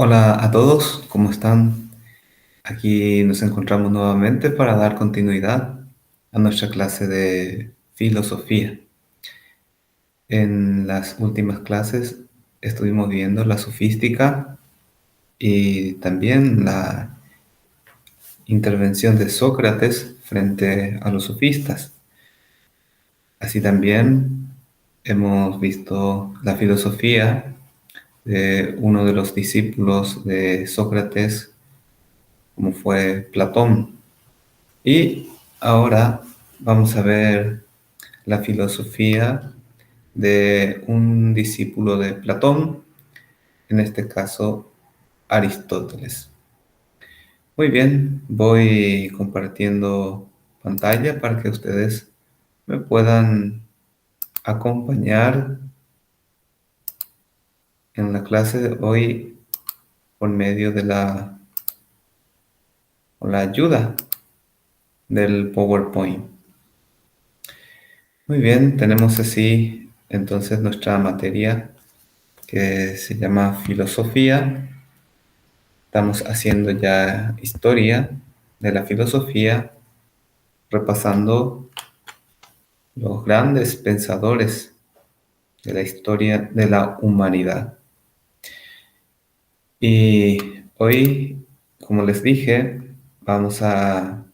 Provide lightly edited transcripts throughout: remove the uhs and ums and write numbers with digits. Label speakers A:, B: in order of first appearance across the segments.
A: Hola a todos, ¿cómo están? Aquí nos encontramos nuevamente para dar continuidad a nuestra clase de filosofía. En las últimas clases estuvimos viendo la sofística y también la intervención de Sócrates frente a los sofistas. Así también hemos visto la filosofía de uno de los discípulos de Sócrates, como fue Platón. Y ahora vamos a ver la filosofía de un discípulo de Platón, en este caso Aristóteles. Muy bien, voy compartiendo pantalla para que ustedes me puedan acompañar en la clase de hoy por medio de con la ayuda del PowerPoint. Muy bien, tenemos así entonces nuestra materia que se llama filosofía. Estamos haciendo ya historia de la filosofía, repasando los grandes pensadores de la historia de la humanidad. Y hoy, como les dije, vamos a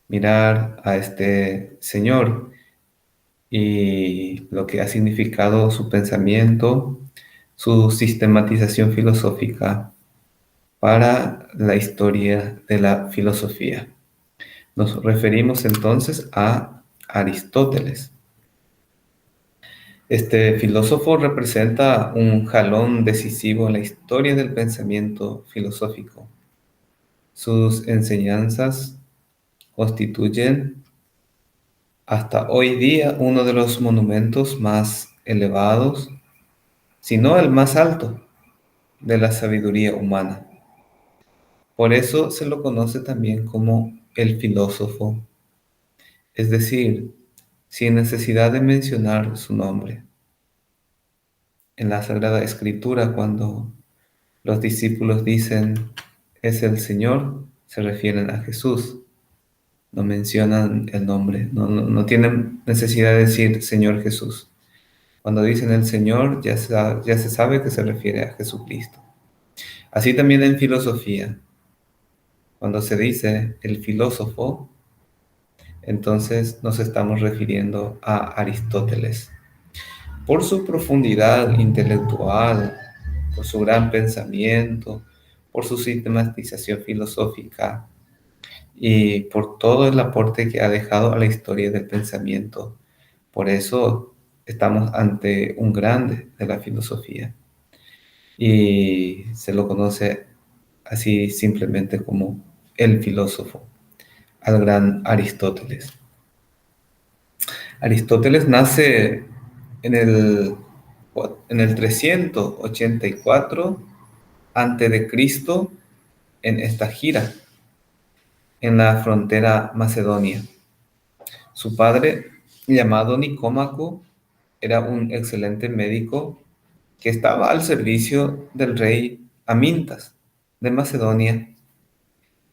A: mirar a este señor y lo que ha significado su pensamiento, su sistematización filosófica para la historia de la filosofía. Nos referimos entonces a Aristóteles. Este filósofo representa un jalón decisivo en la historia del pensamiento filosófico. Sus enseñanzas constituyen hasta hoy día uno de los monumentos más elevados, si no el más alto, de la sabiduría humana. Por eso se lo conoce también como el filósofo, es decir, sin necesidad de mencionar su nombre. En la Sagrada Escritura, cuando los discípulos dicen es el Señor, se refieren a Jesús, no mencionan el nombre, no tienen necesidad de decir Señor Jesús. Cuando dicen el Señor, ya se sabe que se refiere a Jesucristo. Así también en filosofía, cuando se dice el filósofo, entonces nos estamos refiriendo a Aristóteles. Por su profundidad intelectual, por su gran pensamiento, por su sistematización filosófica y por todo el aporte que ha dejado a la historia del pensamiento. Por eso estamos ante un grande de la filosofía y se lo conoce así simplemente como el filósofo, al gran Aristóteles. Aristóteles nace en en el 384 antes de Cristo en esta gira en la frontera macedonia. Su padre, llamado Nicómaco, era un excelente médico que estaba al servicio del rey Amintas de Macedonia,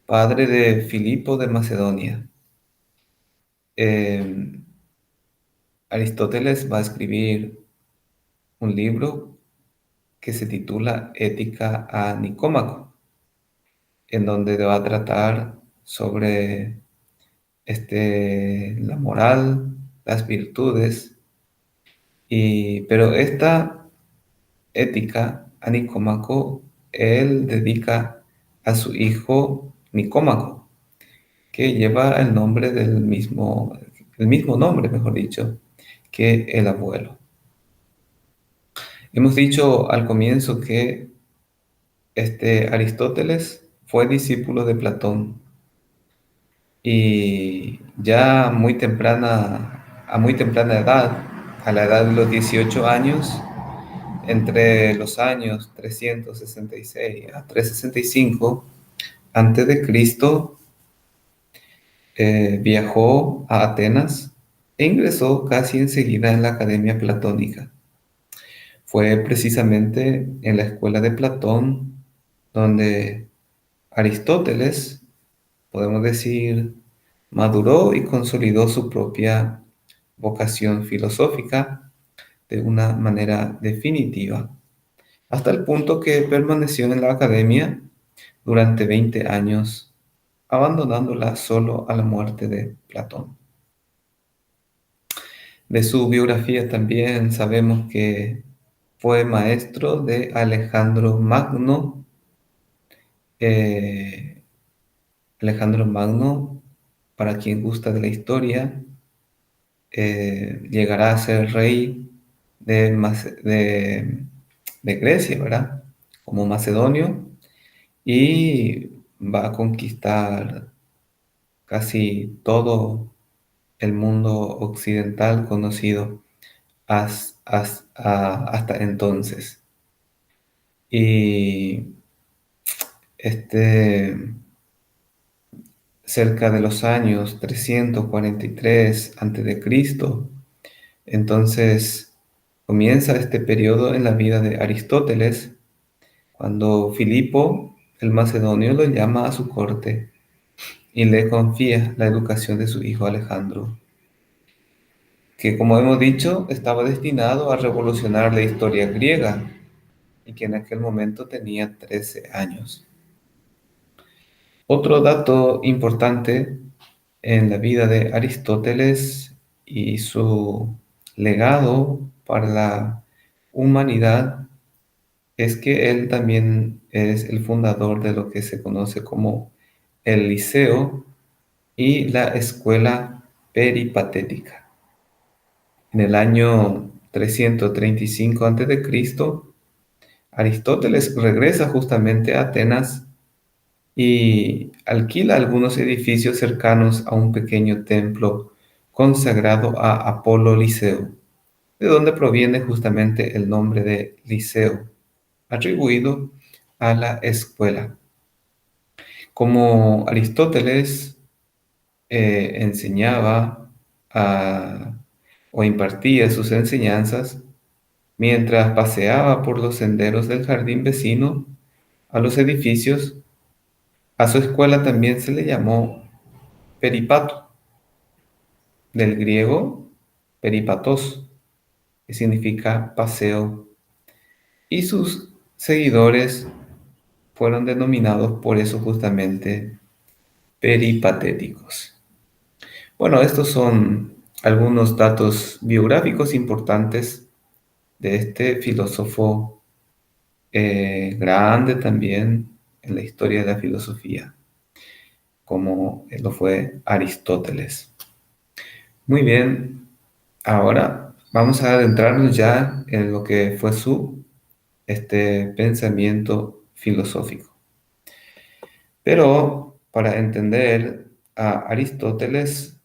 A: padre de Filipo de Macedonia. Eh, Aristóteles va a escribir un libro que se titula Ética a Nicómaco, en donde va a tratar sobre la moral, las virtudes, pero esta ética a Nicómaco, él dedica a su hijo Nicómaco, que lleva el mismo nombre, mejor dicho, que el abuelo. Hemos dicho al comienzo que este Aristóteles fue discípulo de Platón y ya a muy temprana edad, a la edad de los 18 años, entre los años 366 a 365 antes de Cristo, viajó a Atenas e ingresó casi enseguida en la Academia Platónica. Fue precisamente en la escuela de Platón donde Aristóteles, podemos decir, maduró y consolidó su propia vocación filosófica de una manera definitiva, hasta el punto que permaneció en la academia durante 20 años, abandonándola solo a la muerte de Platón. De su biografía también sabemos que fue maestro de Alejandro Magno. eh, Alejandro Magno, para quien gusta de la historia, llegará a ser rey de Grecia, ¿verdad? Como macedonio, y va a conquistar casi todo el mundo occidental conocido hasta entonces. Y este, cerca de los años 343 a.C., entonces comienza este periodo en la vida de Aristóteles, cuando Filipo, el macedonio, lo llama a su corte y le confía la educación de su hijo Alejandro, que, como hemos dicho, estaba destinado a revolucionar la historia griega y que en aquel momento tenía 13 años. Otro dato importante en la vida de Aristóteles y su legado para la humanidad es que él también es el fundador de lo que se conoce como el Liceo y la Escuela Peripatética. En el año 335 a.C., Aristóteles regresa justamente a Atenas y alquila algunos edificios cercanos a un pequeño templo consagrado a Apolo Liceo, de donde proviene justamente el nombre de Liceo, atribuido a la escuela. Como Aristóteles enseñaba o impartía sus enseñanzas mientras paseaba por los senderos del jardín vecino a los edificios, a su escuela también se le llamó peripato, del griego peripatos, que significa paseo, y sus seguidores fueron denominados por eso justamente peripatéticos. Bueno, estos son algunos datos biográficos importantes de este filósofo grande también en la historia de la filosofía, como lo fue Aristóteles. Muy bien, ahora vamos a adentrarnos ya en lo que fue su pensamiento filosófico. Pero para entender a Aristóteles,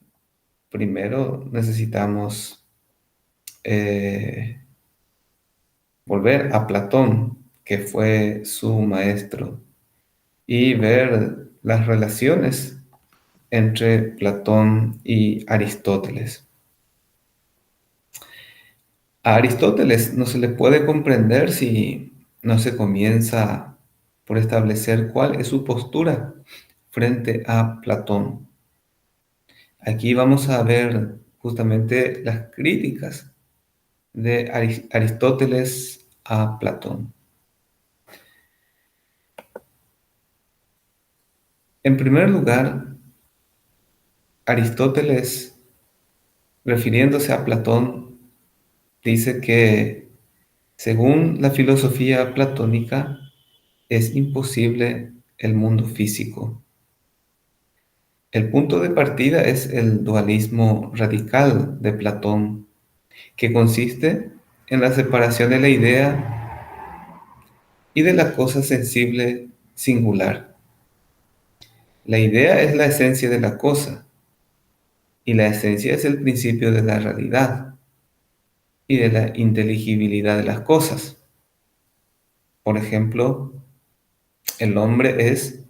A: primero necesitamos volver a Platón, que fue su maestro, y ver las relaciones entre Platón y Aristóteles. A Aristóteles no se le puede comprender si no se comienza por establecer cuál es su postura frente a Platón. Aquí vamos a ver justamente las críticas de Aristóteles a Platón. En primer lugar, Aristóteles, refiriéndose a Platón, dice que según la filosofía platónica es imposible el mundo físico. El punto de partida es el dualismo radical de Platón, que consiste en la separación de la idea y de la cosa sensible singular. La idea es la esencia de la cosa y la esencia es el principio de la realidad y de la inteligibilidad de las cosas. Por ejemplo, el hombre es,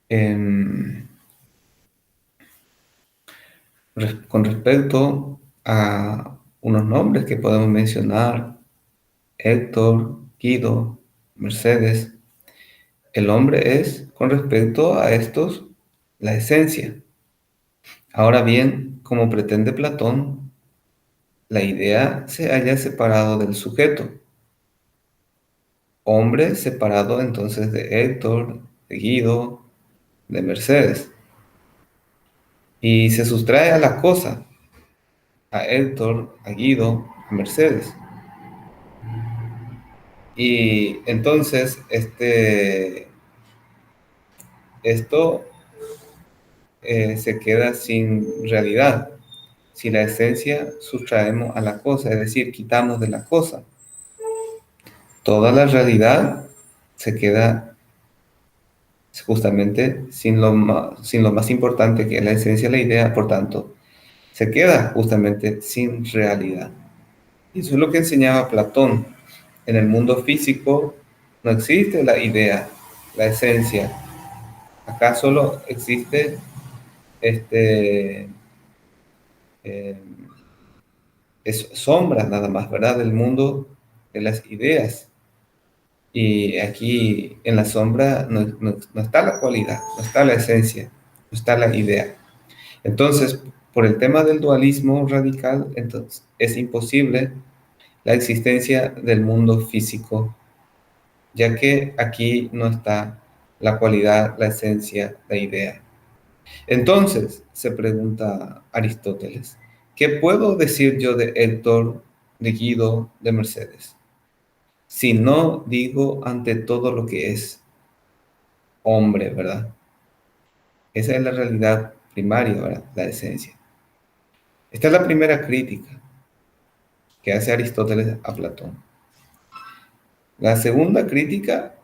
A: em, con respecto a unos nombres que podemos mencionar, Héctor, Guido, Mercedes, El hombre es, con respecto a estos, la esencia. Ahora bien, como pretende Platón, la idea se halla separado del sujeto. Hombre separado entonces de Héctor, de Guido, de Mercedes. Y se sustrae a la cosa, a Héctor, a Guido, a Mercedes. Y entonces esto se queda sin realidad. Si la esencia sustraemos a la cosa, es decir, quitamos de la cosa, toda la realidad se queda justamente sin lo más importante que es la esencia de la idea, por tanto, se queda justamente sin realidad. Y eso es lo que enseñaba Platón. En el mundo físico no existe la idea, la esencia. Acá solo existe este, eh, es sombra nada más, ¿verdad? Del mundo de las ideas. Y aquí en la sombra no está la cualidad, no está la esencia, no está la idea. Entonces, por el tema del dualismo radical, entonces es imposible la existencia del mundo físico, ya que aquí no está la cualidad, la esencia, la idea. Entonces, se pregunta Aristóteles, ¿qué puedo decir yo de Héctor, de Guido, de Mercedes? Si no digo ante todo lo que es hombre, ¿verdad? Esa es la realidad primaria, ¿verdad? La esencia. Esta es la primera crítica que hace Aristóteles a Platón. La segunda crítica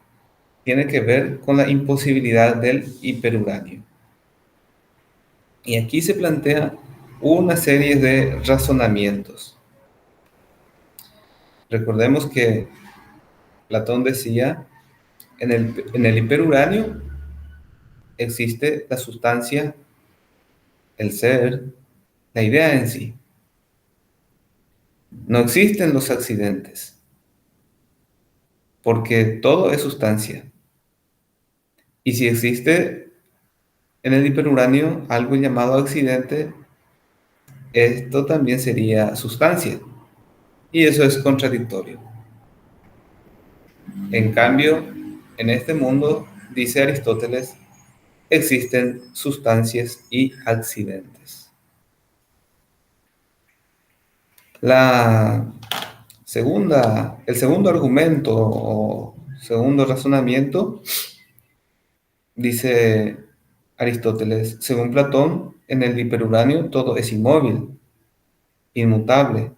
A: tiene que ver con la imposibilidad del hiperuranio. Y aquí se plantea una serie de razonamientos. Recordemos que Platón decía, en el hiperuranio existe la sustancia, el ser, la idea en sí. No existen los accidentes, porque todo es sustancia. Y si existe en el hiperuranio algo llamado accidente, esto también sería sustancia. Y eso es contradictorio. En cambio, en este mundo, dice Aristóteles, existen sustancias y accidentes. El segundo argumento o segundo razonamiento, dice Aristóteles, según Platón, en el hiperuranio todo es inmóvil, inmutable.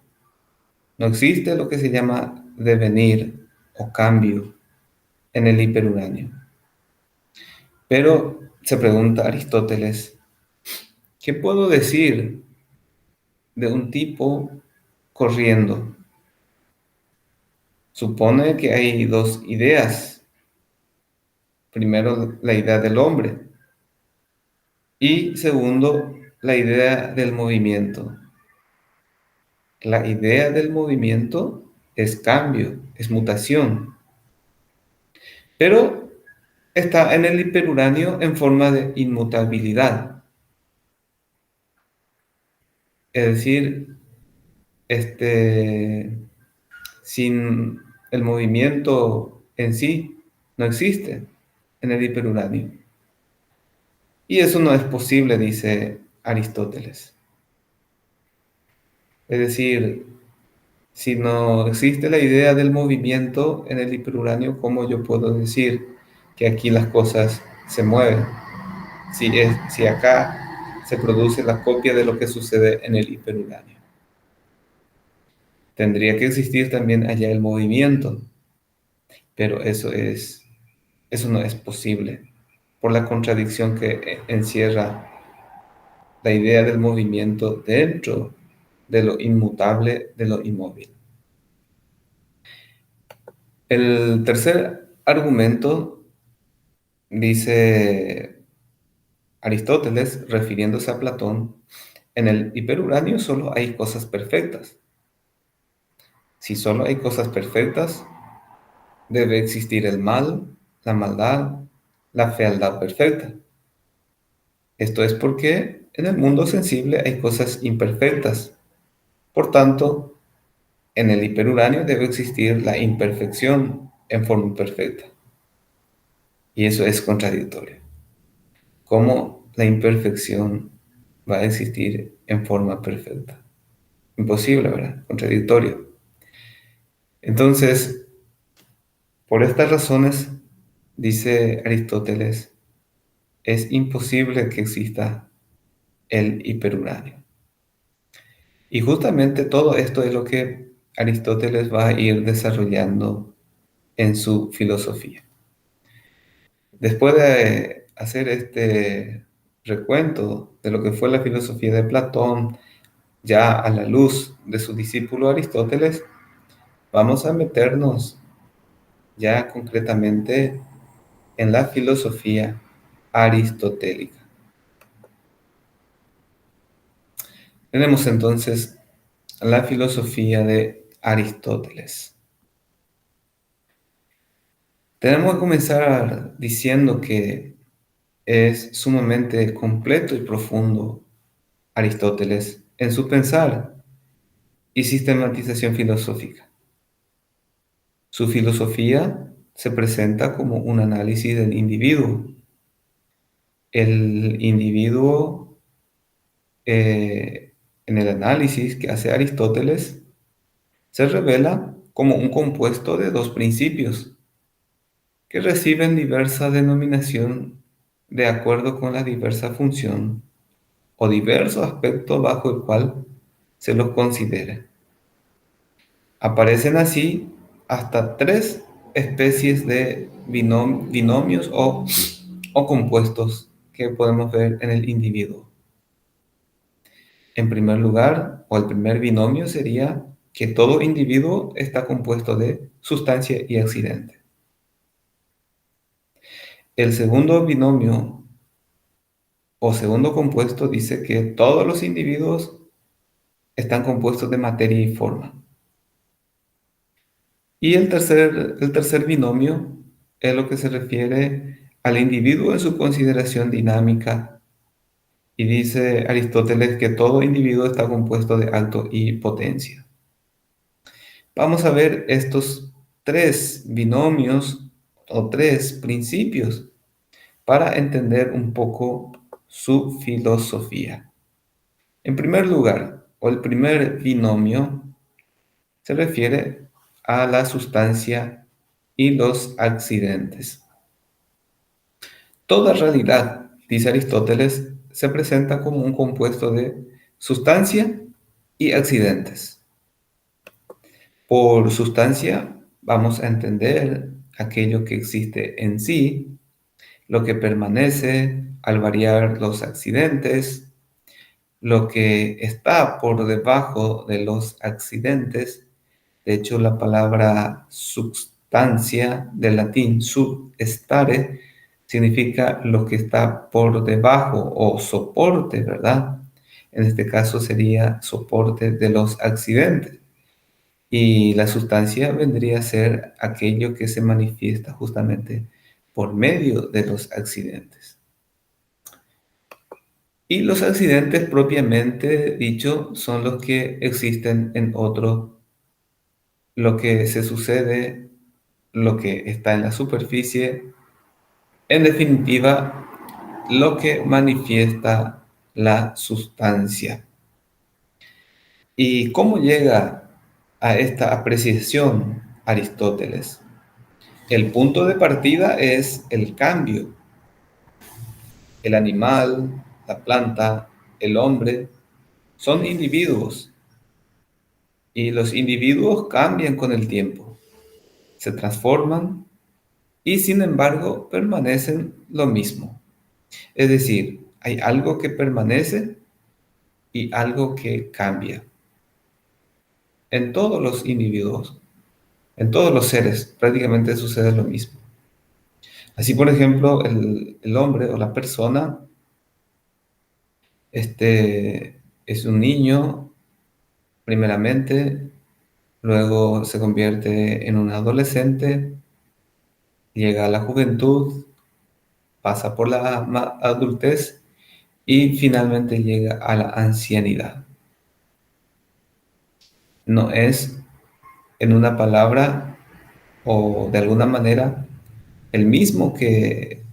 A: No existe lo que se llama devenir o cambio en el hiperuranio. Pero se pregunta Aristóteles, ¿qué puedo decir de un tipo corriendo? Supone que hay dos ideas. Primero, la idea del hombre y segundo, la idea del movimiento. La idea del movimiento es cambio, es mutación, pero está en el hiperuranio en forma de inmutabilidad. Es decir, este, sin el movimiento en sí, no existe en el hiperuranio. Y eso no es posible, dice Aristóteles. Es decir, si no existe la idea del movimiento en el hiperuranio, ¿cómo yo puedo decir que aquí las cosas se mueven? Si acá se produce la copia de lo que sucede en el hiperuranio. Tendría que existir también allá el movimiento, pero eso no es posible por la contradicción que encierra la idea del movimiento dentro de lo inmutable, de lo inmóvil. El tercer argumento, dice Aristóteles, refiriéndose a Platón, en el hiperuranio solo hay cosas perfectas. Si solo hay cosas perfectas, debe existir el mal la maldad, la fealdad perfecta. Esto es porque en el mundo sensible hay cosas imperfectas. Por tanto, en el hiperuranio debe existir la imperfección en forma perfecta. Y eso es contradictorio. ¿Cómo la imperfección va a existir en forma perfecta? Imposible, ¿verdad? Contradictorio. Entonces, por estas razones, dice Aristóteles, es imposible que exista el hiperuranio. Y justamente todo esto es lo que Aristóteles va a ir desarrollando en su filosofía. Después de hacer este recuento de lo que fue la filosofía de Platón, ya a la luz de su discípulo Aristóteles, vamos a meternos ya concretamente en la filosofía aristotélica. Tenemos entonces la filosofía de Aristóteles. Tenemos que comenzar diciendo que es sumamente completo y profundo Aristóteles en su pensar y sistematización filosófica. Su filosofía se presenta como un análisis del individuo. El individuo, en el análisis que hace Aristóteles, se revela como un compuesto de dos principios que reciben diversa denominación de acuerdo con la diversa función o diverso aspecto bajo el cual se los considere. Aparecen así hasta tres especies de binomios o compuestos que podemos ver en el individuo. En primer lugar, o el primer binomio sería que todo individuo está compuesto de sustancia y accidente. El segundo binomio o segundo compuesto dice que todos los individuos están compuestos de materia y forma. Y el tercer binomio es lo que se refiere al individuo en su consideración dinámica. Y dice Aristóteles que todo individuo está compuesto de acto y potencia. Vamos a ver estos tres binomios o tres principios para entender un poco su filosofía. En primer lugar, o el primer binomio se refiere a la sustancia y los accidentes. Toda realidad, dice Aristóteles, se presenta como un compuesto de sustancia y accidentes. Por sustancia vamos a entender aquello que existe en sí, lo que permanece al variar los accidentes, lo que está por debajo de los accidentes. De hecho, la palabra substancia, del latín substare, significa lo que está por debajo o soporte, ¿verdad? En este caso sería soporte de los accidentes. Y la sustancia vendría a ser aquello que se manifiesta justamente por medio de los accidentes. Y los accidentes propiamente dicho son los que existen en otro, lo que se sucede, lo que está en la superficie, en definitiva, lo que manifiesta la sustancia. ¿Y cómo llega a esta apreciación Aristóteles? El punto de partida es el cambio. El animal, la planta, el hombre son individuos y los individuos cambian con el tiempo, se transforman y sin embargo permanecen lo mismo. Es decir, hay algo que permanece y algo que cambia. En todos los individuos, en todos los seres, prácticamente sucede lo mismo. Así, por ejemplo, el hombre o la persona, es un niño primeramente, luego se convierte en un adolescente, llega a la juventud, pasa por la adultez y finalmente llega a la ancianidad. No es, en una palabra o de alguna manera, el mismo que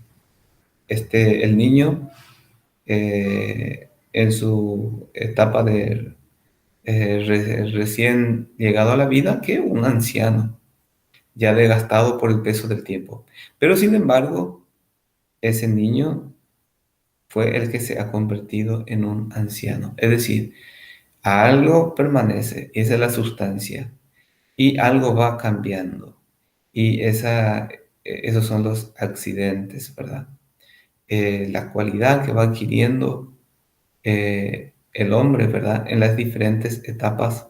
A: el niño en su etapa de recién llegado a la vida que un anciano, ya desgastado por el peso del tiempo. Pero sin embargo, ese niño fue el que se ha convertido en un anciano. Es decir, algo permanece, esa es la sustancia, y algo va cambiando. Y esos son los accidentes, ¿verdad? La cualidad que va adquiriendo el hombre, ¿verdad? En las diferentes etapas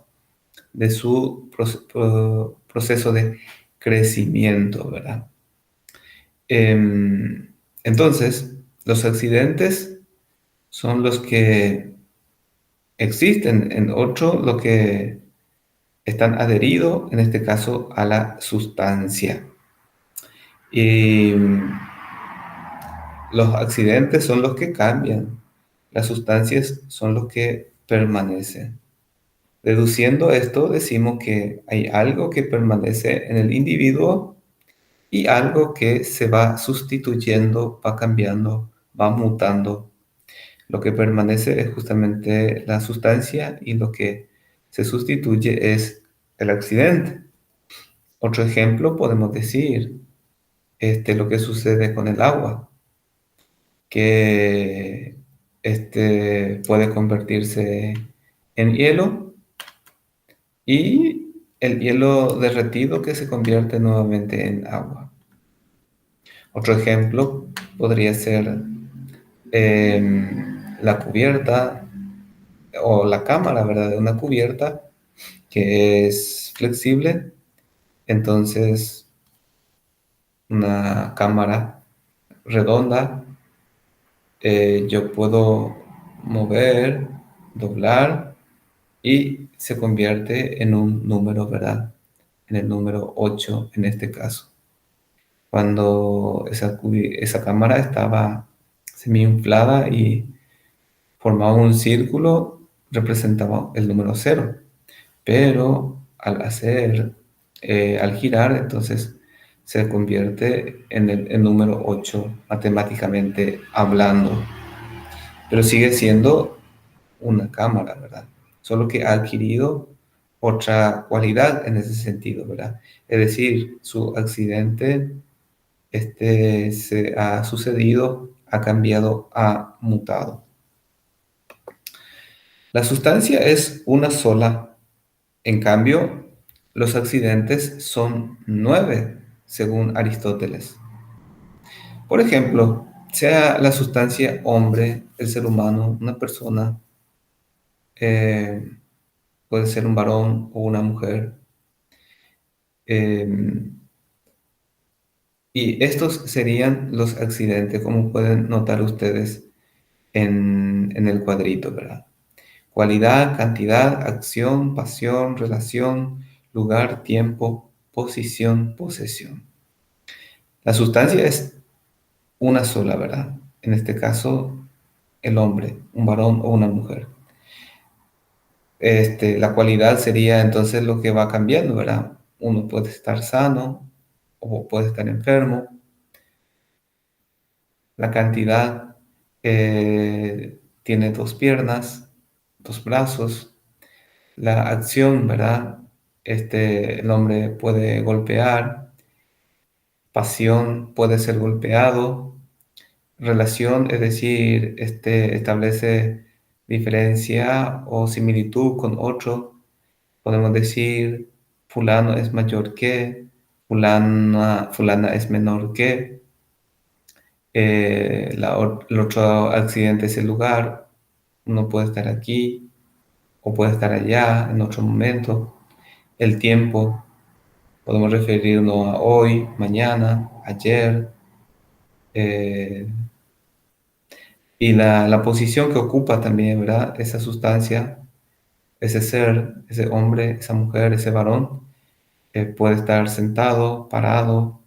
A: de su proceso de crecimiento, ¿verdad? Entonces, los accidentes son los que existen en otro, lo que están adheridos, en este caso, a la sustancia. Y los accidentes son los que cambian, las sustancias son los que permanecen. Deduciendo esto, decimos que hay algo que permanece en el individuo y algo que se va sustituyendo, va cambiando, va mutando. Lo que permanece es justamente la sustancia y lo que se sustituye es el accidente. Otro ejemplo podemos decir lo que sucede con el agua, que puede convertirse en hielo y el hielo derretido que se convierte nuevamente en agua. Otro ejemplo podría ser la cubierta o la cámara, ¿verdad? De una cubierta que es flexible. Entonces, una cámara redonda, yo puedo mover, doblar y se convierte en un número, ¿verdad? En el número 8 en este caso. Cuando esa cámara estaba semi-inflada y formaba un círculo, representaba el número 0. Pero al girar, entonces se convierte en el número 8 matemáticamente hablando. Pero sigue siendo una cámara, ¿verdad? Solo que ha adquirido otra cualidad en ese sentido, ¿verdad? Es decir, su accidente se ha sucedido, ha cambiado, ha mutado. La sustancia es una sola. En cambio, los accidentes son 9, según Aristóteles. Por ejemplo, sea la sustancia hombre, el ser humano, una persona, eh, puede ser un varón o una mujer. eh, y estos serían los accidentes, como pueden notar ustedes en el cuadrito, ¿verdad? Cualidad, cantidad, acción, pasión, relación, lugar, tiempo, posición, posesión. La sustancia es una sola, ¿verdad? En este caso, el hombre, un varón o una mujer. La cualidad sería entonces lo que va cambiando, ¿verdad? Uno puede estar sano o puede estar enfermo. La cantidad tiene dos piernas, dos brazos. La acción, ¿verdad? El hombre puede golpear. Pasión puede ser golpeado. Relación, es decir, establece diferencia o similitud con otro. Podemos decir, fulano es mayor que, fulana es menor que. El otro accidente es el lugar. Uno puede estar aquí o puede estar allá en otro momento. El tiempo, podemos referirnos a hoy, mañana, ayer. eh, y la posición que ocupa también, ¿verdad? Esa sustancia, ese ser, ese hombre, esa mujer, ese varón, puede estar sentado, parado.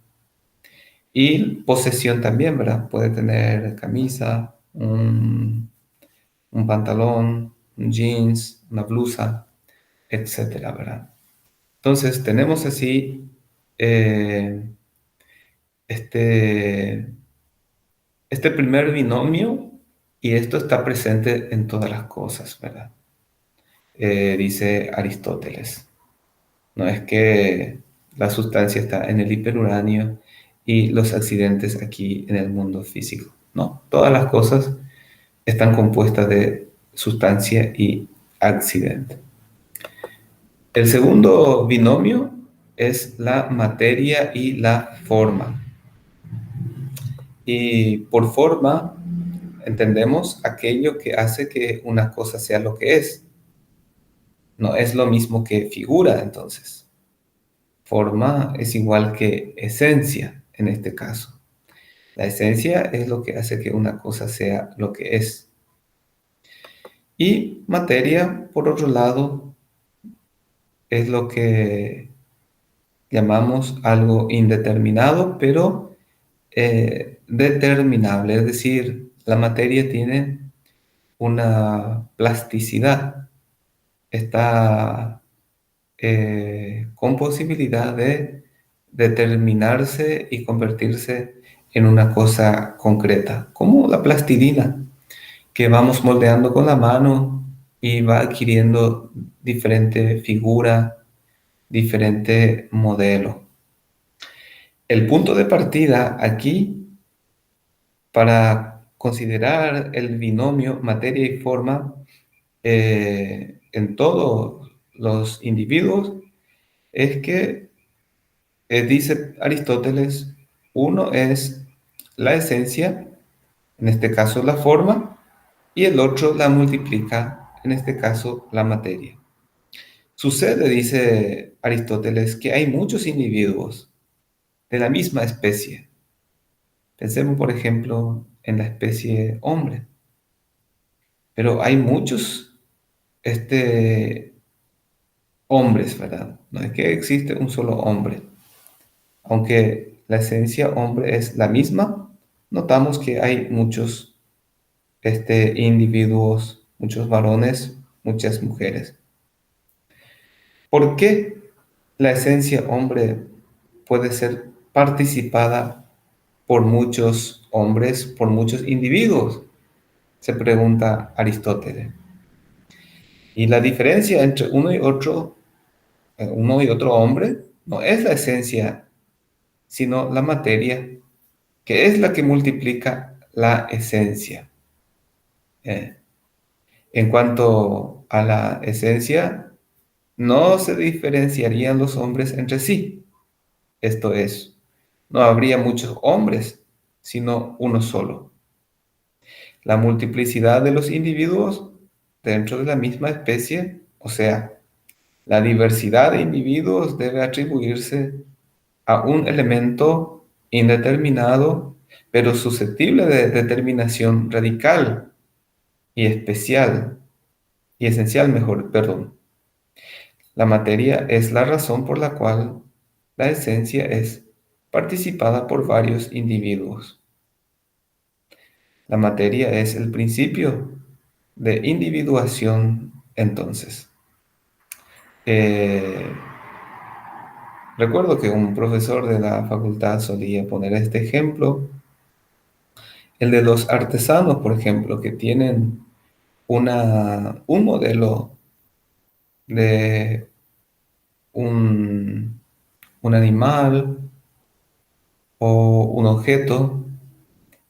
A: Y posesión también, ¿verdad? Puede tener camisa, un pantalón, un jeans, una blusa, etcétera, ¿verdad? Entonces tenemos así eh, este, este primer binomio y esto está presente en todas las cosas, ¿verdad? Dice Aristóteles. No es que la sustancia está en el hiperuranio y los accidentes aquí en el mundo físico. No, todas las cosas están compuestas de sustancia y accidente. El segundo binomio es la materia y la forma. Y por forma entendemos aquello que hace que una cosa sea lo que es. No es lo mismo que figura, entonces. Forma es igual que esencia en este caso. La esencia es lo que hace que una cosa sea lo que es. Y materia, por otro lado, es lo que llamamos algo indeterminado, pero determinable. Es decir, la materia tiene una plasticidad, está con posibilidad de determinarse y convertirse en una cosa concreta, como la plastilina, que vamos moldeando con la mano y va adquiriendo diferente figura, diferente modelo. El punto de partida aquí para considerar el binomio materia y forma en todos los individuos es que, dice Aristóteles, uno es la esencia, en este caso la forma, y el otro la multiplica, en este caso la materia. Sucede, dice Aristóteles, que hay muchos individuos de la misma especie. Pensemos, por ejemplo, en la especie hombre, pero hay muchos hombres, ¿verdad? No es que existe un solo hombre. Aunque la esencia hombre es la misma, notamos que hay muchos individuos, muchos varones, muchas mujeres. ¿Por qué la esencia hombre puede ser participada por muchos hombres, por muchos individuos? Se pregunta Aristóteles. Y la diferencia entre uno y otro hombre, no es la esencia, sino la materia, que es la que multiplica la esencia. Eh, en cuanto a la esencia, no se diferenciarían los hombres entre sí. Esto es, no habría muchos hombres, sino uno solo. La multiplicidad de los individuos dentro de la misma especie, o sea, la diversidad de individuos debe atribuirse a un elemento indeterminado, pero susceptible de determinación radical y especial, y esencial, mejor, perdón. La materia es la razón por la cual la esencia es participada por varios individuos. La materia es el principio de individuación, entonces. Eh, Recuerdo que un profesor de la facultad solía poner este ejemplo, el de los artesanos, por ejemplo, que tienen un modelo de un, un animal o un objeto,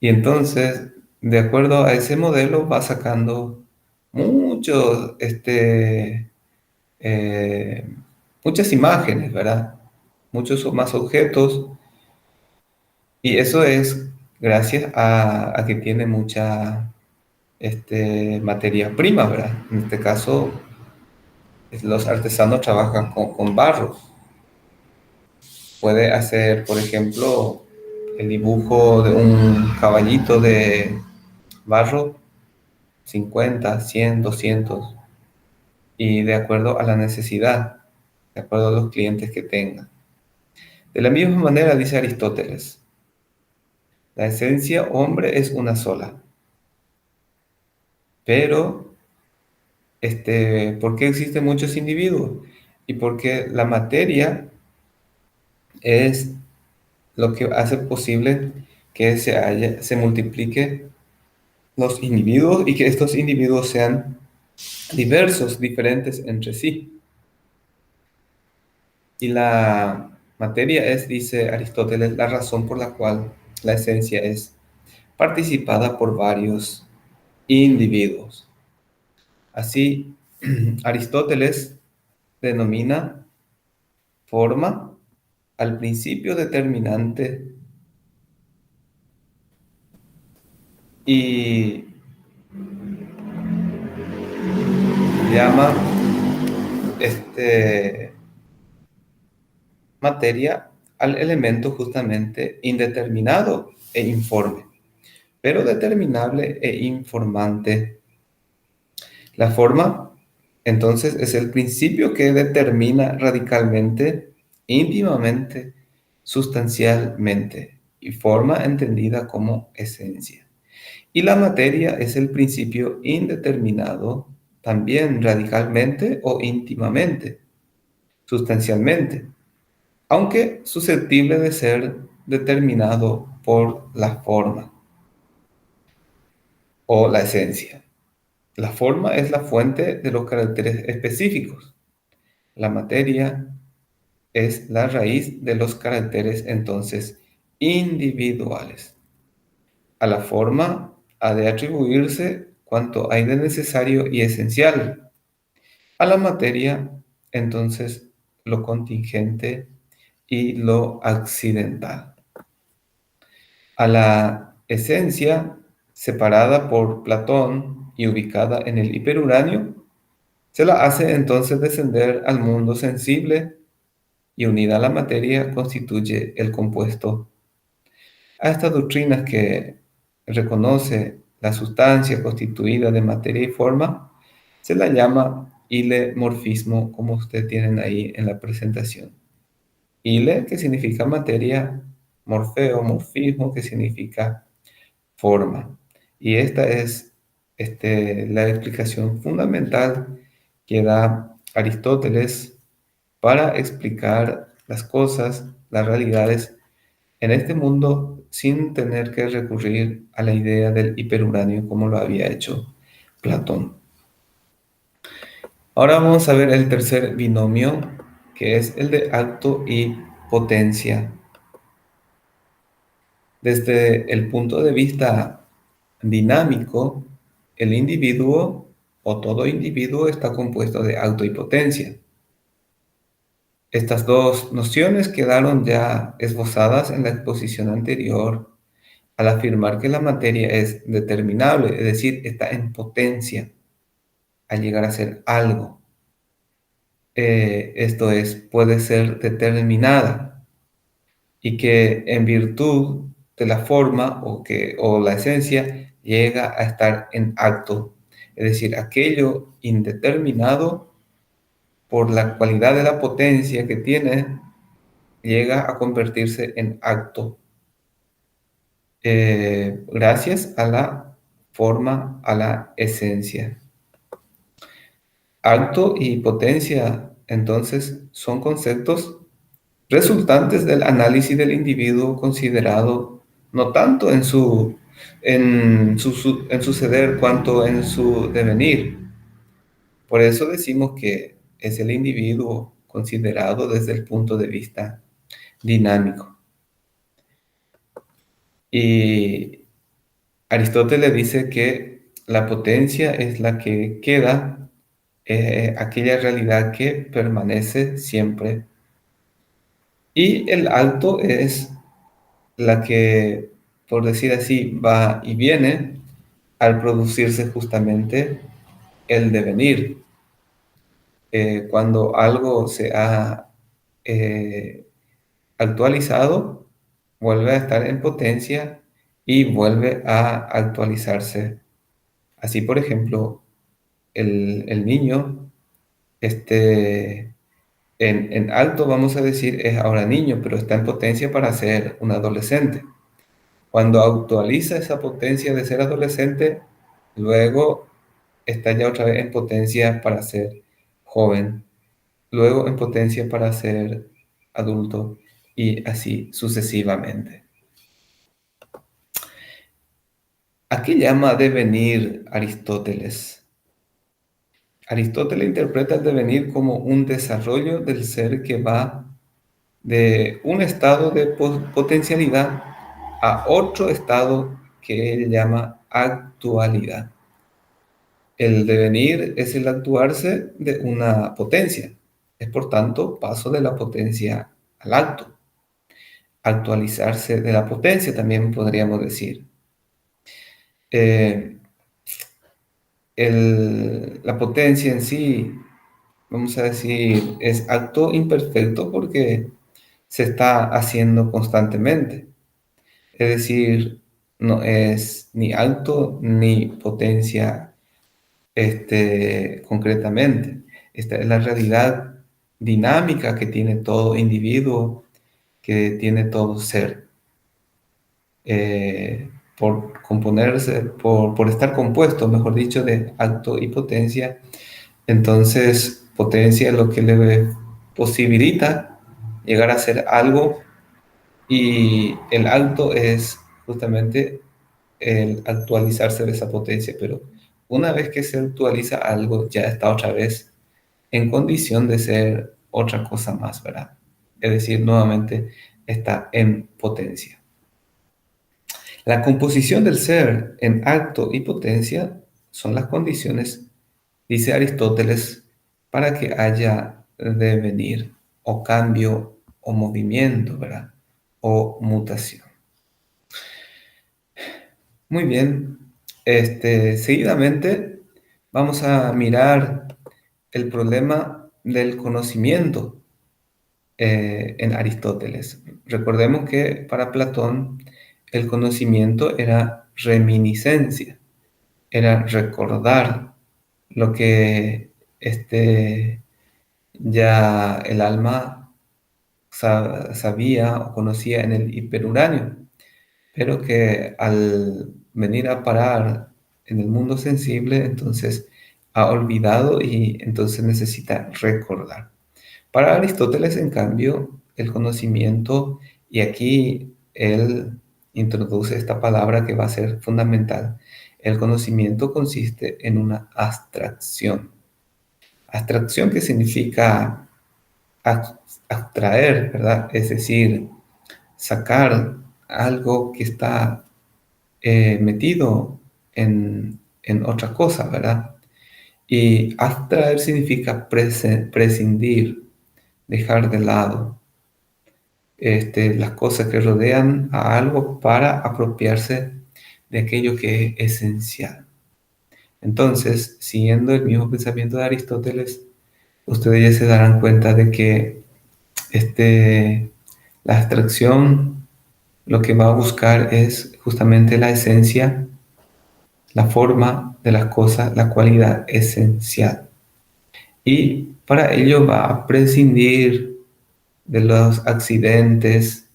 A: y entonces, de acuerdo a ese modelo, va sacando muchos, eh, muchas imágenes, ¿verdad? Muchos más objetos, y eso es gracias a que tiene mucha materia prima, ¿verdad? En este caso, los artesanos trabajan con barro. Puede hacer, por ejemplo, el dibujo de un caballito de barro, 50, 100, 200, y de acuerdo a la necesidad, de acuerdo a los clientes que tenga. De la misma manera, dice Aristóteles, La esencia hombre es una sola, pero ¿por qué existen muchos individuos? Y porque la materia es lo que hace posible que se multiplique los individuos y que estos individuos sean diversos, diferentes entre sí. Y la materia es, dice Aristóteles, la razón por la cual la esencia es participada por varios individuos. Así, Aristóteles denomina forma al principio determinante y llama este, materia al elemento justamente indeterminado e informe, pero determinable e informante. La forma, entonces, es el principio que determina radicalmente, íntimamente, sustancialmente, y forma entendida como esencia. Y la materia es el principio indeterminado, también radicalmente o íntimamente, sustancialmente, aunque susceptible de ser determinado por la forma o la esencia. La forma es la fuente de los caracteres específicos. La materia es la raíz de los caracteres entonces individuales. A la forma ha de atribuirse cuanto hay de necesario y esencial. A la materia, entonces, lo contingente y lo accidental. A la esencia, separada por Platón y ubicada en el hiperuránio, se la hace entonces descender al mundo sensible y unida a la materia constituye el compuesto. A estas doctrinas que reconoce la sustancia constituida de materia y forma, se la llama ilemorfismo, como ustedes tienen ahí en la presentación. Ile, que significa materia, morfeo, morfismo, que significa forma. Y esta es la explicación fundamental que da Aristóteles para explicar las cosas, las realidades en este mundo sin tener que recurrir a la idea del hiperuranio como lo había hecho Platón. Ahora vamos a ver el tercer binomio, que es el de acto y potencia. Desde el punto de vista dinámico, el individuo o todo individuo está compuesto de acto y potencia. Estas dos nociones quedaron ya esbozadas en la exposición anterior al afirmar que la materia es determinable, es decir, está en potencia al llegar a ser algo. Esto es, puede ser determinada y que en virtud de la forma o la esencia llega a estar en acto, es decir, aquello indeterminado por la cualidad de la potencia que tiene llega a convertirse en acto gracias a la forma, a la esencia. Acto y potencia, entonces, son conceptos resultantes del análisis del individuo considerado no tanto en suceder cuanto en su devenir. Por eso decimos que es el individuo considerado desde el punto de vista dinámico. Y Aristóteles dice que la potencia es la que queda, aquella realidad que permanece siempre. Y el alto es la que, por decir así, va y viene al producirse justamente el devenir. Cuando algo se ha eh, actualizado, vuelve a estar en potencia y vuelve a actualizarse. Así, por ejemplo, el niño, en alto, vamos a decir, es ahora niño, pero está en potencia para ser un adolescente. Cuando actualiza esa potencia de ser adolescente, luego está ya otra vez en potencia para ser joven, luego en potencia para ser adulto y así sucesivamente. ¿A qué llama devenir Aristóteles? Aristóteles interpreta el devenir como un desarrollo del ser que va de un estado de potencialidad a otro estado que él llama actualidad. El devenir es el actuarse de una potencia. Es por tanto paso de la potencia al acto. Actualizarse de la potencia también podríamos decir. Eh, la potencia en sí, vamos a decir, es acto imperfecto porque se está haciendo constantemente. Es decir, no es ni acto ni potencia concretamente. Esta es la realidad dinámica que tiene todo individuo, que tiene todo ser. Por componerse, por estar compuesto, mejor dicho, de acto y potencia. Entonces, potencia es lo que le posibilita llegar a ser algo y el acto es justamente el actualizarse de esa potencia, pero una vez que se actualiza algo, ya está otra vez en condición de ser otra cosa más, ¿verdad? Es decir, nuevamente está en potencia. La composición del ser en acto y potencia son las condiciones, dice Aristóteles, para que haya devenir o cambio o movimiento, ¿verdad? O mutación. Muy bien. Seguidamente vamos a mirar el problema del conocimiento en Aristóteles. Recordemos que para Platón el conocimiento era reminiscencia, era recordar lo que ya el alma sabía o conocía en el hiperuránio, pero que al venir a parar en el mundo sensible, entonces ha olvidado y entonces necesita recordar. Para Aristóteles, en cambio, el conocimiento, y aquí él introduce esta palabra que va a ser fundamental, el conocimiento consiste en una abstracción. Abstracción que significa abstraer, ¿verdad? Es decir, sacar algo que está metido en otra cosa, ¿verdad? Y abstraer significa prescindir, dejar de lado las cosas que rodean a algo para apropiarse de aquello que es esencial. Entonces, siguiendo el mismo pensamiento de Aristóteles, ustedes ya se darán cuenta de que la abstracción lo que va a buscar es justamente la esencia, la forma de las cosas, la cualidad esencial. Y para ello va a prescindir de los accidentes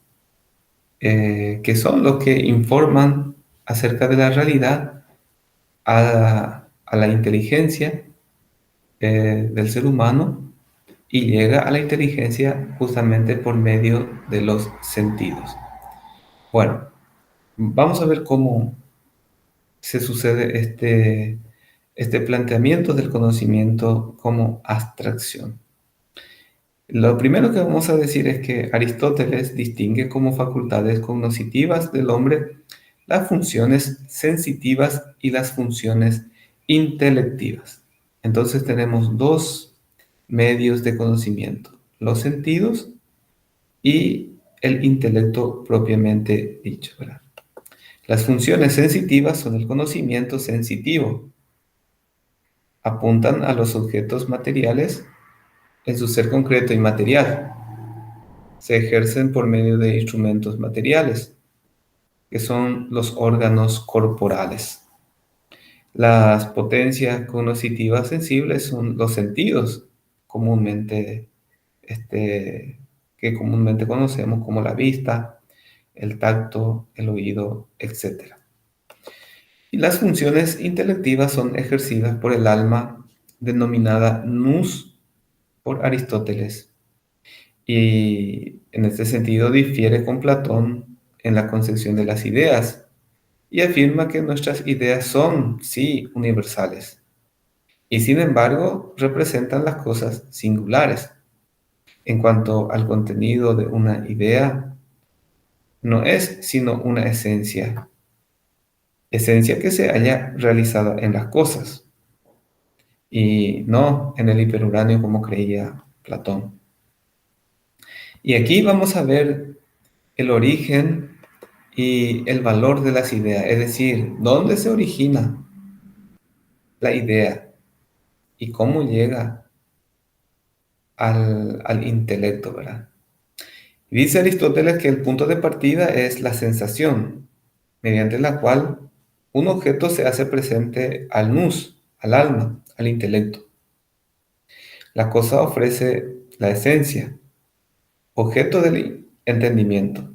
A: que son los que informan acerca de la realidad a la inteligencia del ser humano y llega a la inteligencia justamente por medio de los sentidos. Bueno, vamos a ver cómo se sucede este planteamiento del conocimiento como abstracción. Lo primero que vamos a decir es que Aristóteles distingue como facultades cognitivas del hombre las funciones sensitivas y las funciones intelectivas. Entonces tenemos dos medios de conocimiento, los sentidos y el intelecto propiamente dicho, ¿verdad? Las funciones sensitivas son el conocimiento sensitivo, apuntan a los objetos materiales en su ser concreto y material. Se ejercen por medio de instrumentos materiales, que son los órganos corporales. Las potencias cognitivas sensibles son los sentidos comúnmente, que comúnmente conocemos como la vista, el tacto, el oído, etc. Y las funciones intelectivas son ejercidas por el alma, denominada nous por Aristóteles. Y en este sentido difiere con Platón en la concepción de las ideas y afirma que nuestras ideas son, sí, universales, y sin embargo representan las cosas singulares. En cuanto al contenido de una idea, no es sino una esencia que se haya realizado en las cosas, y no en el hiperuránio como creía Platón. Y aquí vamos a ver el origen y el valor de las ideas, es decir, dónde se origina la idea y cómo llega al intelecto, ¿verdad? Dice Aristóteles que el punto de partida es la sensación, mediante la cual un objeto se hace presente al nous, al alma, al intelecto. La cosa ofrece la esencia, objeto del entendimiento,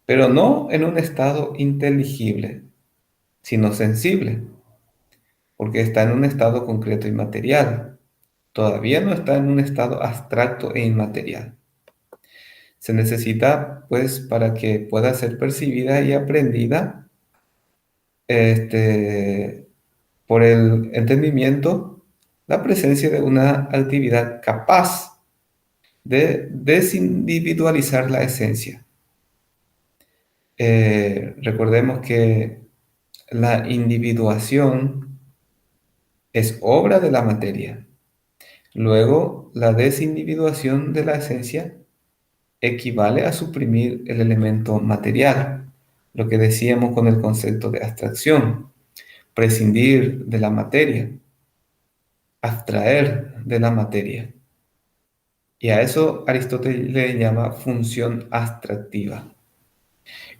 A: pero no en un estado inteligible, sino sensible, porque está en un estado concreto y material. Todavía no está en un estado abstracto e inmaterial. Se necesita, pues, para que pueda ser percibida y aprendida, este, por el entendimiento, la presencia de una actividad capaz de desindividualizar la esencia. Recordemos que la individuación es obra de la materia. Luego, la desindividuación de la esencia equivale a suprimir el elemento material, lo que decíamos con el concepto de abstracción, prescindir de la materia, abstraer de la materia. Y a eso Aristóteles le llama función abstractiva.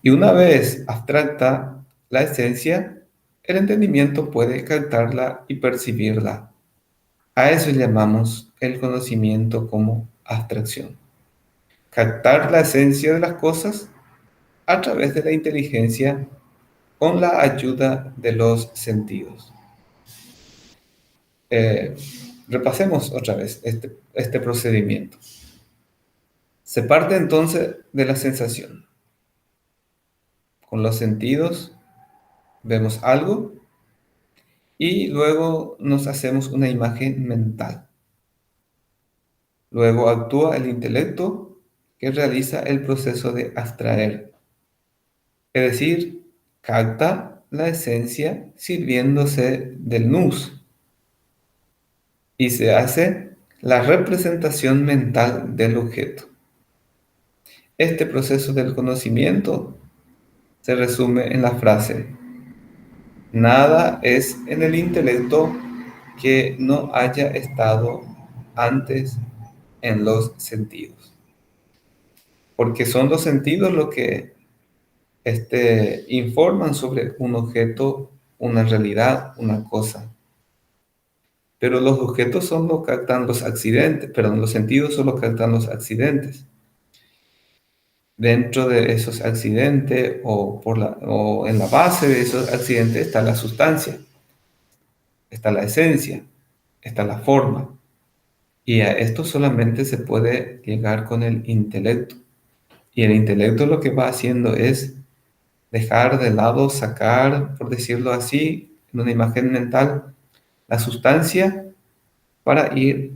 A: Y una vez abstracta la esencia, el entendimiento puede captarla y percibirla. A eso llamamos el conocimiento como abstracción. Captar la esencia de las cosas a través de la inteligencia con la ayuda de los sentidos. Eh, Repasemos otra vez este procedimiento. Se parte entonces de la sensación. Con los sentidos vemos algo y luego nos hacemos una imagen mental. Luego actúa el intelecto que realiza el proceso de abstraer, es decir, capta la esencia sirviéndose del nous y se hace la representación mental del objeto. Este proceso del conocimiento se resume en la frase: nada es en el intelecto que no haya estado antes en los sentidos. Porque son los sentidos los que informan sobre un objeto, una realidad, una cosa. Pero los objetos son los que captan los accidentes, perdón, los sentidos son los que captan los accidentes. Dentro de esos accidentes o en la base de esos accidentes está la sustancia, está la esencia, está la forma. Y a esto solamente se puede llegar con el intelecto. Y el intelecto lo que va haciendo es dejar de lado, sacar, por decirlo así, en una imagen mental, la sustancia para ir,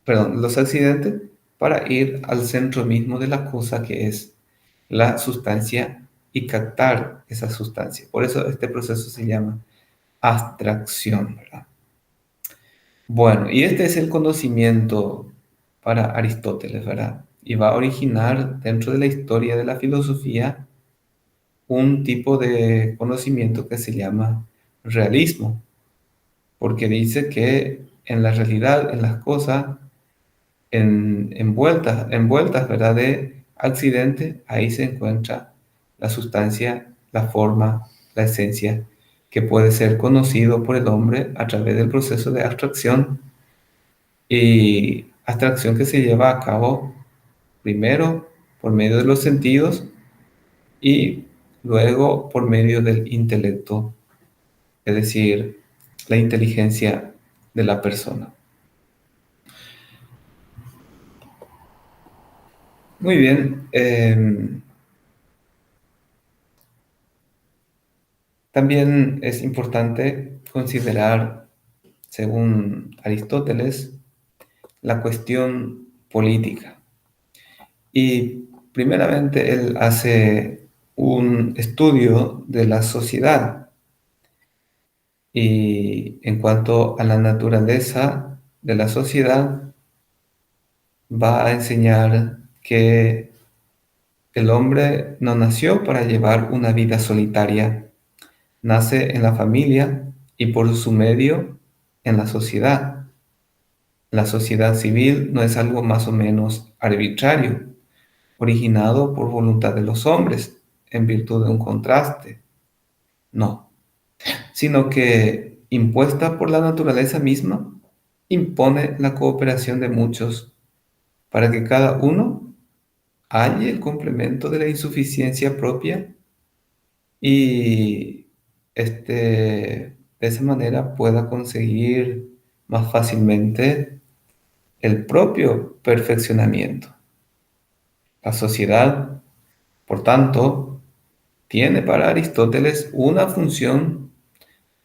A: perdón, los accidentes para ir al centro mismo de la cosa que es la sustancia y captar esa sustancia. Por eso este proceso se llama abstracción, ¿verdad? Bueno, y este es el conocimiento para Aristóteles, ¿verdad? Y va a originar dentro de la historia de la filosofía un tipo de conocimiento que se llama realismo, porque dice que en la realidad, en las cosas, envueltas, ¿verdad? De accidente, ahí se encuentra la sustancia, la forma, la esencia, que puede ser conocido por el hombre a través del proceso de abstracción, y abstracción que se lleva a cabo primero por medio de los sentidos y luego por medio del intelecto, es decir, la inteligencia de la persona. Muy bien. También es importante considerar, según Aristóteles, la cuestión política. Y primeramente él hace un estudio de la sociedad y en cuanto a la naturaleza de la sociedad, va a enseñar que el hombre no nació para llevar una vida solitaria, nace en la familia y por su medio en la sociedad. La sociedad civil no es algo más o menos arbitrario, originado por voluntad de los hombres, en virtud de un contraste. No, sino que, impuesta por la naturaleza misma, impone la cooperación de muchos para que cada uno halle el complemento de la insuficiencia propia y de esa manera pueda conseguir más fácilmente el propio perfeccionamiento. La sociedad, por tanto, tiene para Aristóteles una función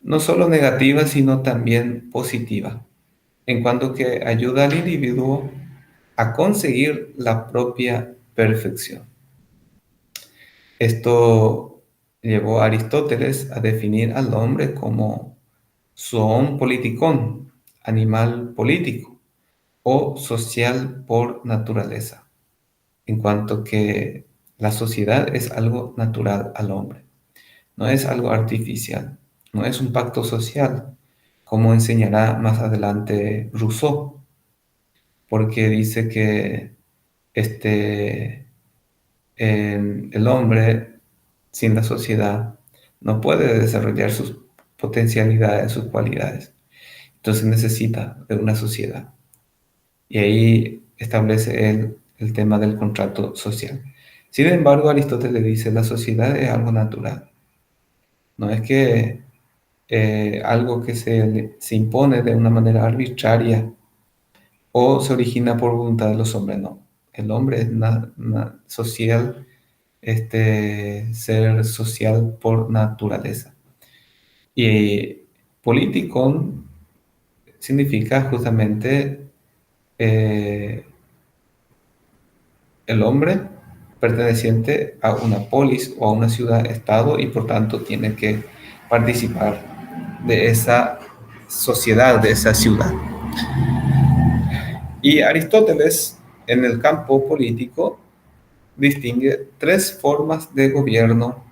A: no solo negativa, sino también positiva, en cuanto que ayuda al individuo a conseguir la propia perfección. Esto llevó a Aristóteles a definir al hombre como zoon politikon, animal político, o social por naturaleza, en cuanto que la sociedad es algo natural al hombre, no es algo artificial, no es un pacto social, como enseñará más adelante Rousseau, porque dice que el hombre sin la sociedad no puede desarrollar sus potencialidades, sus cualidades. Entonces necesita de una sociedad. Y ahí establece él el tema del contrato social. Sin embargo, Aristóteles le dice, la sociedad es algo natural. No es que algo que se impone de una manera arbitraria o se origina por voluntad de los hombres, no. El hombre es social, ser social por naturaleza. Y politikon significa justamente eh, el hombre perteneciente a una polis o a una ciudad-estado y por tanto tiene que participar de esa sociedad, de esa ciudad. Y Aristóteles, en el campo político, distingue tres formas de gobierno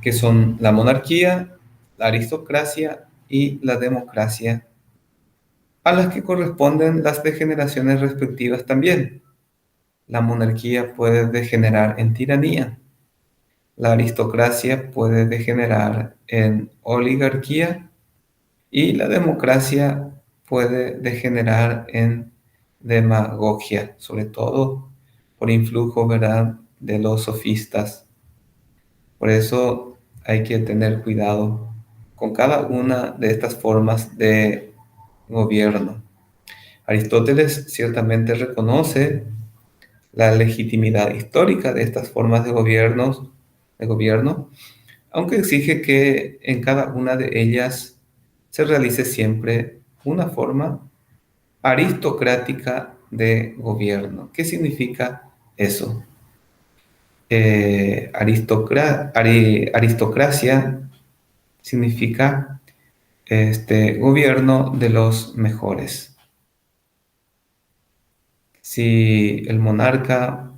A: que son la monarquía, la aristocracia y la democracia, a las que corresponden las degeneraciones respectivas también. La monarquía puede degenerar en tiranía, la aristocracia puede degenerar en oligarquía y la democracia puede degenerar en demagogia, sobre todo por influjo, ¿verdad?, de los sofistas. Por eso hay que tener cuidado con cada una de estas formas de gobierno. Aristóteles ciertamente reconoce la legitimidad histórica de estas formas de gobierno, aunque exige que en cada una de ellas se realice siempre una forma aristocrática de gobierno. ¿Qué significa eso? Aristocracia significa gobierno de los mejores. Si el monarca,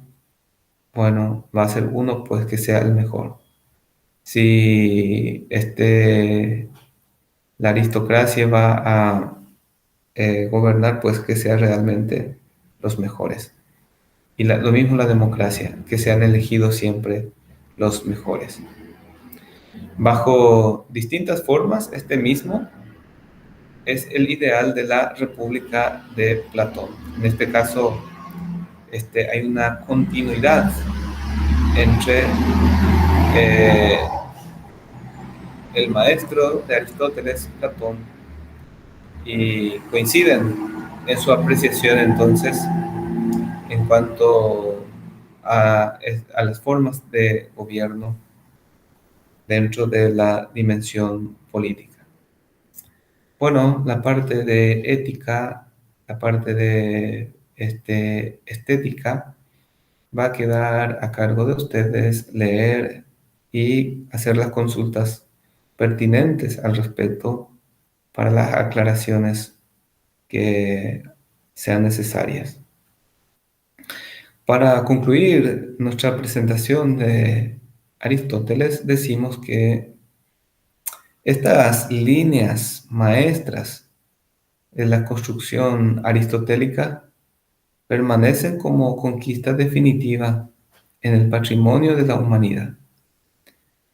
A: bueno, va a ser uno, pues que sea el mejor. Si la aristocracia va a gobernar, pues que sea realmente los mejores. Y lo mismo la democracia, que sean elegidos siempre los mejores. Bajo distintas formas, este mismo es el ideal de la República de Platón. En este caso, hay una continuidad entre eh, el maestro de Aristóteles, Platón, y coinciden en su apreciación entonces en cuanto a las formas de gobierno dentro de la dimensión política. Bueno, la parte de ética, la parte de estética, va a quedar a cargo de ustedes leer y hacer las consultas pertinentes al respecto para las aclaraciones que sean necesarias. Para concluir nuestra presentación de Aristóteles, decimos que estas líneas maestras de la construcción aristotélica permanecen como conquista definitiva en el patrimonio de la humanidad.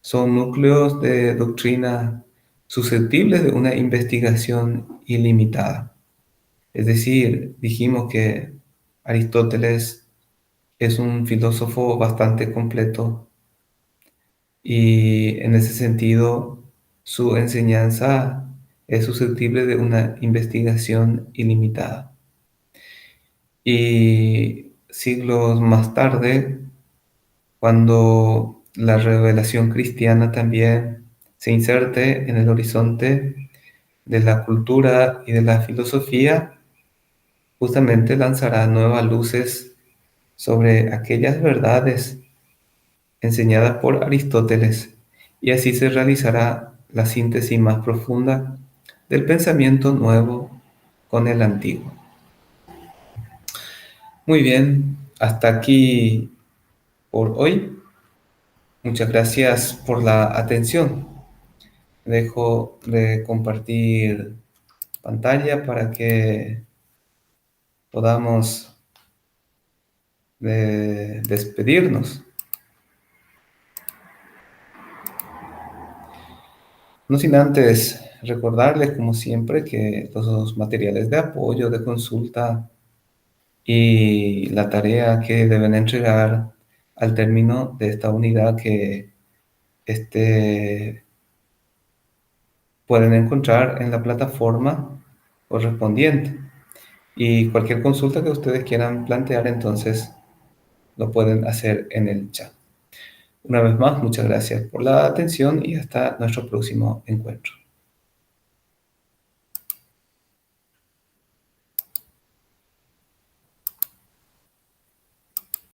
A: Son núcleos de doctrina susceptibles de una investigación ilimitada. Es decir, dijimos que Aristóteles es un filósofo bastante completo y en ese sentido su enseñanza es susceptible de una investigación ilimitada. Y siglos más tarde, cuando la revelación cristiana también se inserte en el horizonte de la cultura y de la filosofía, justamente lanzará nuevas luces sobre aquellas verdades enseñadas por Aristóteles, y así se realizará la síntesis más profunda del pensamiento nuevo con el antiguo. Muy bien, hasta aquí por hoy. Muchas gracias por la atención. Dejo de compartir pantalla para que podamos despedirnos. No sin antes recordarles, como siempre, que los materiales de apoyo, de consulta y la tarea que deben entregar al término de esta unidad que pueden encontrar en la plataforma correspondiente. Y cualquier consulta que ustedes quieran plantear, entonces lo pueden hacer en el chat. Una vez más, muchas gracias por la atención y hasta nuestro próximo encuentro.